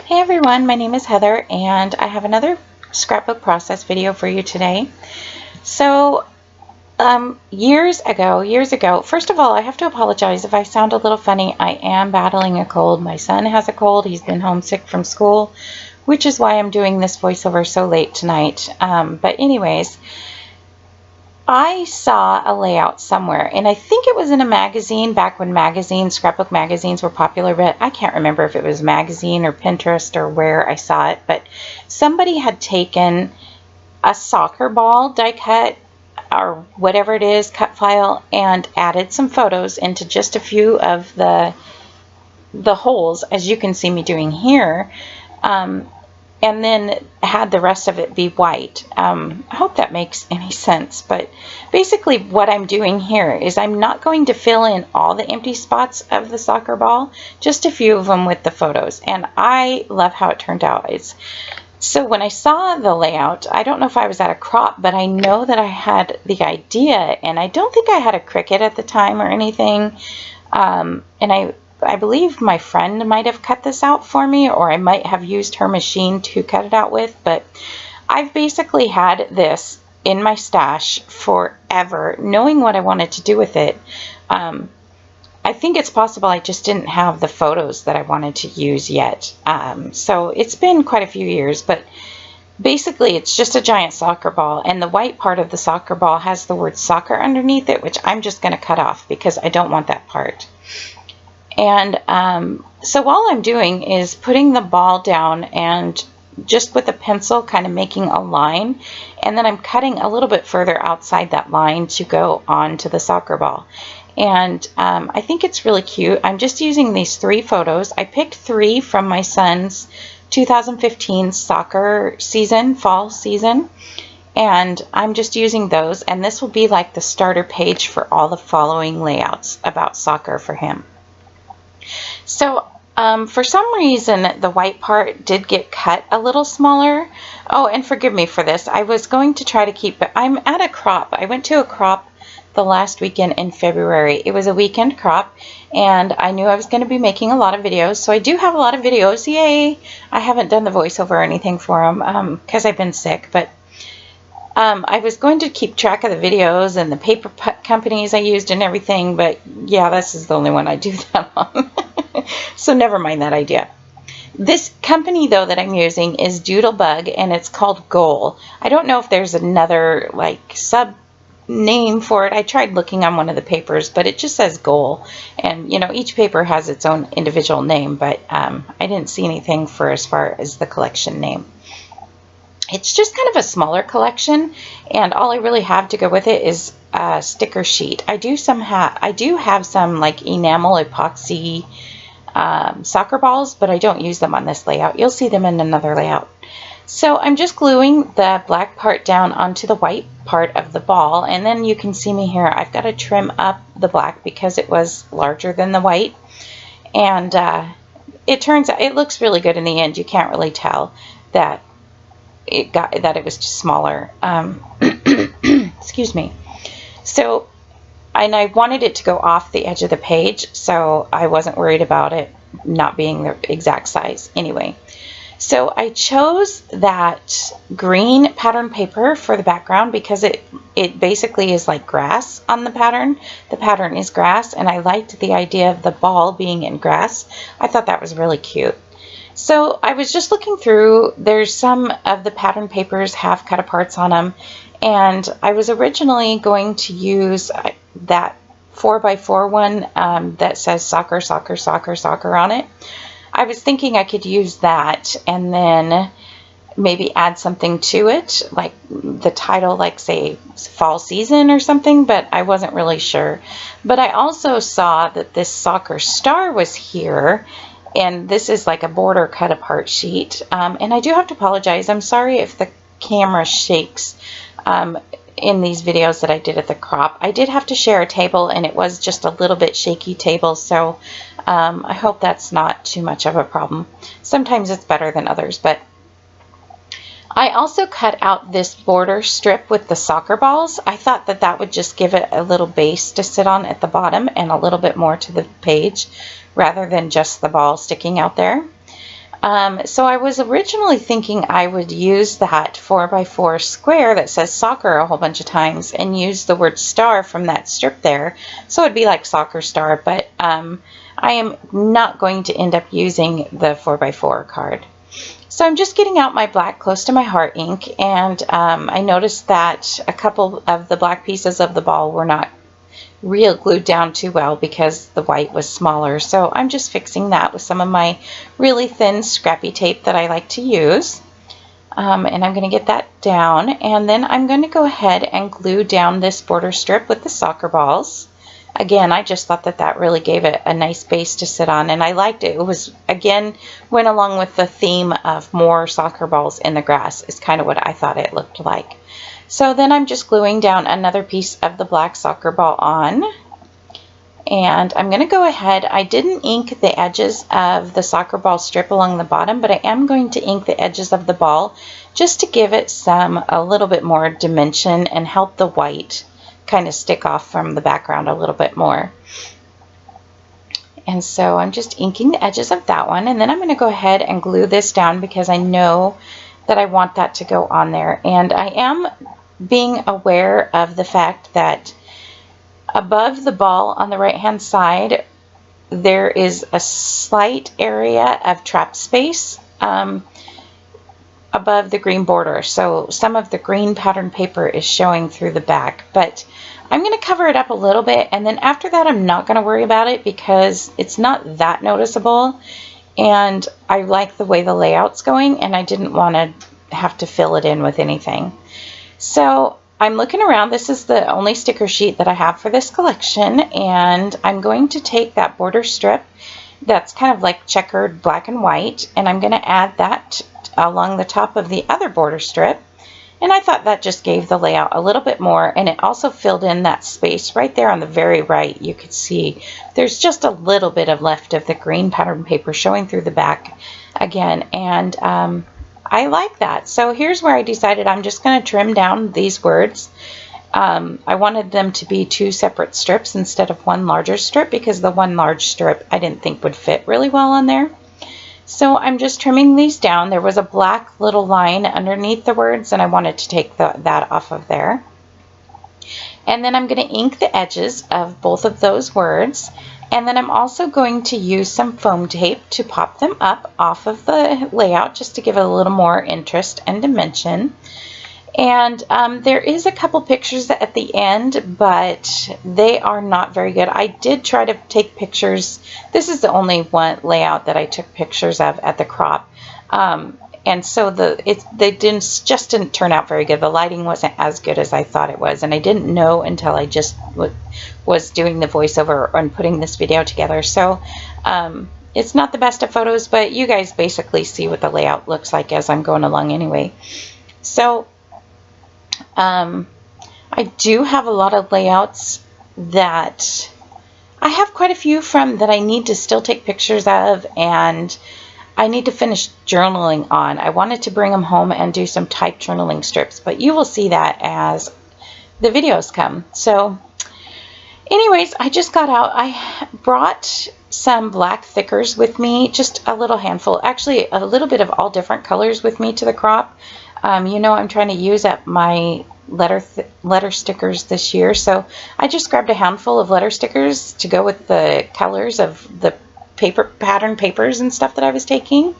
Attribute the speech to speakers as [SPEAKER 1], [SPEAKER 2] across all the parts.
[SPEAKER 1] Hey everyone, my name is Heather and I have another scrapbook process video for you today. So years ago, first of all, I have to apologize if I sound a little funny. I am battling a cold. My son has a cold. He's been homesick from school, which is why I'm doing this voiceover so late tonight. But anyways, I saw a layout somewhere, and I think it was in a magazine back when scrapbook magazines were popular, but I can't remember if it was a magazine or Pinterest or where I saw it, but somebody had taken a soccer ball die cut or whatever it is, cut file, and added some photos into just a few of the holes, as you can see me doing here. And then had the rest of it be white. I hope that makes any sense, but basically what I'm doing here is I'm not going to fill in all the empty spots of the soccer ball, just a few of them with the photos, and I love how it turned out. So when I saw the layout, I don't know if I was at a crop, but I know that I had the idea, and I don't think I had a Cricut at the time or anything, and I believe my friend might have cut this out for me, or I might have used her machine to cut it out with, but I've basically had this in my stash forever, knowing what I wanted to do with it. I think it's possible I just didn't have the photos that I wanted to use yet. So it's been quite a few years, but basically it's just a giant soccer ball, and the white part of the soccer ball has the word soccer underneath it, which I'm just going to cut off because I don't want that part. And so all I'm doing is putting the ball down and just with a pencil kind of making a line, and then I'm cutting a little bit further outside that line to go on to the soccer ball. And I think it's really cute. I'm just using these 3 photos. I picked 3 from my son's 2015 soccer season, fall season, and I'm just using those, and this will be like the starter page for all the following layouts about soccer for him. So for some reason the white part did get cut a little smaller. Oh, and forgive me for this. I was going to try to keep it. I'm at a crop. I went to a crop the last weekend in February. It was a weekend crop, and I knew I was going to be making a lot of videos, so I do have a lot of videos. Yay! I haven't done the voiceover or anything for them because I've been sick, but I was going to keep track of the videos and the paper companies I used and everything, but yeah, this is the only one I do that on. So never mind that idea. This company, though, that I'm using is Doodlebug, and it's called Goal. I don't know if there's another like sub name for it. I tried looking on one of the papers, but it just says Goal, and you know, each paper has its own individual name, but I didn't see anything for as far as the collection name. It's just kind of a smaller collection, and all I really have to go with it is a sticker sheet. I do have some like enamel epoxy soccer balls, but I don't use them on this layout. You'll see them in another layout. So I'm just gluing the black part down onto the white part of the ball, and then you can see me here. I've got to trim up the black because it was larger than the white, and it turns out it looks really good in the end. You can't really tell that it was just smaller. Excuse me. So, and I wanted it to go off the edge of the page, so I wasn't worried about it not being the exact size. Anyway, so I chose that green pattern paper for the background because it basically is like grass on the pattern. The pattern is grass, and I liked the idea of the ball being in grass. I thought that was really cute. So I was just looking through. There's some of the pattern papers have cut aparts on them, and I was originally going to use that 4x4 one that says soccer, soccer, soccer, soccer on it. I was thinking I could use that and then maybe add something to it, like the title, like say fall season or something, but I wasn't really sure. But I also saw that this soccer star was here, and this is like a border cut apart sheet. And I do have to apologize. I'm sorry if the camera shakes in these videos that I did at the crop. I did have to share a table, and it was just a little bit shaky table, so I hope that's not too much of a problem. Sometimes it's better than others, but I also cut out this border strip with the soccer balls. I thought that that would just give it a little base to sit on at the bottom and a little bit more to the page rather than just the ball sticking out there. So I was originally thinking I would use that 4x4 square that says soccer a whole bunch of times and use the word star from that strip there. So it'd be like soccer star, but I am not going to end up using the 4x4 card. So I'm just getting out my black close to my heart ink, and I noticed that a couple of the black pieces of the ball were not real glued down too well because the white was smaller. So I'm just fixing that with some of my really thin scrappy tape that I like to use. And I'm going to get that down, and then I'm going to go ahead and glue down this border strip with the soccer balls. Again, I just thought that that really gave it a nice base to sit on, and I liked it. It was, again, went along with the theme of more soccer balls in the grass is kind of what I thought it looked like. So then I'm just gluing down another piece of the black soccer ball on, and I'm going to go ahead. I didn't ink the edges of the soccer ball strip along the bottom, but I am going to ink the edges of the ball just to give it a little bit more dimension and help the white kind of stick off from the background a little bit more. And so I'm just inking the edges of that one, and then I'm going to go ahead and glue this down because I know that I want that to go on there. And I am being aware of the fact that above the ball on the right hand side there is a slight area of trap space above the green border, so some of the green pattern paper is showing through the back, but I'm going to cover it up a little bit, and then after that I'm not going to worry about it because it's not that noticeable, and I like the way the layout's going, and I didn't want to have to fill it in with anything. So I'm looking around. This is the only sticker sheet that I have for this collection, and I'm going to take that border strip that's kind of like checkered black and white, and I'm going to add that along the top of the other border strip, and I thought that just gave the layout a little bit more, and it also filled in that space right there on the very right. You could see there's just a little bit of left of the green pattern paper showing through the back again, and I like that. So here's where I decided I'm just going to trim down these words. I wanted them to be two separate strips instead of one larger strip because the one large strip I didn't think would fit really well on there. So I'm just trimming these down. There was a black little line underneath the words, and I wanted to take that off of there. And then I'm going to ink the edges of both of those words. And then I'm also going to use some foam tape to pop them up off of the layout just to give it a little more interest and dimension. And there is a couple pictures at the end, but they are not very good. I did try to take pictures. This is the only one layout that I took pictures of at the crop. And so they just didn't turn out very good. The lighting wasn't as good as I thought it was, and I didn't know until I just was doing the voiceover and putting this video together. So it's not the best of photos, but you guys basically see what the layout looks like as I'm going along anyway. So I do have a lot of layouts that I have quite a few from that I need to still take pictures of, and I need to finish journaling on. I wanted to bring them home and do some type journaling strips, but you will see that as the videos come. So anyways, I just got out. I brought some black thickers with me, just a little handful, actually a little bit of all different colors with me to the crop. You know, I'm trying to use up my letter stickers this year, so I just grabbed a handful of letter stickers to go with the colors of the pattern papers and stuff that I was taking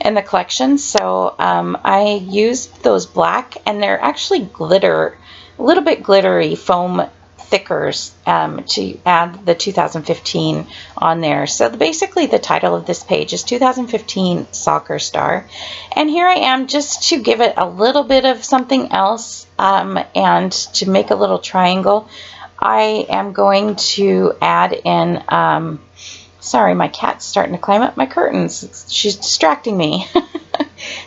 [SPEAKER 1] in the collection. So I used those black, and they're actually a little bit glittery foam thickers to add the 2015 on there. So basically the title of this page is 2015 Soccer Star, and here I am just to give it a little bit of something else, and to make a little triangle I am going to add in sorry, my cat's starting to climb up my curtains. She's distracting me.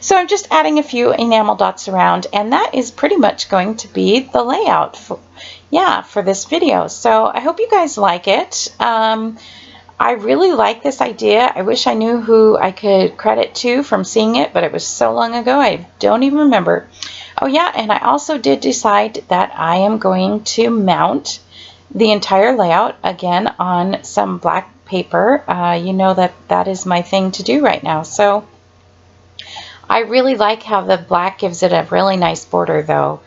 [SPEAKER 1] So I'm just adding a few enamel dots around, and that is pretty much going to be the layout for this video. So I hope you guys like it. I really like this idea. I wish I knew who I could credit to from seeing it, but it was so long ago I don't even remember. Oh yeah, and I also did decide that I am going to mount the entire layout again on some black paper. You know that is my thing to do right now. So I really like how the black gives it a really nice border though.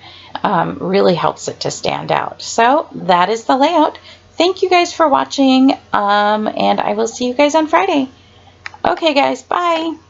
[SPEAKER 1] Really helps it to stand out. So that is the layout. Thank you guys for watching, and I will see you guys on Friday. Okay guys, bye.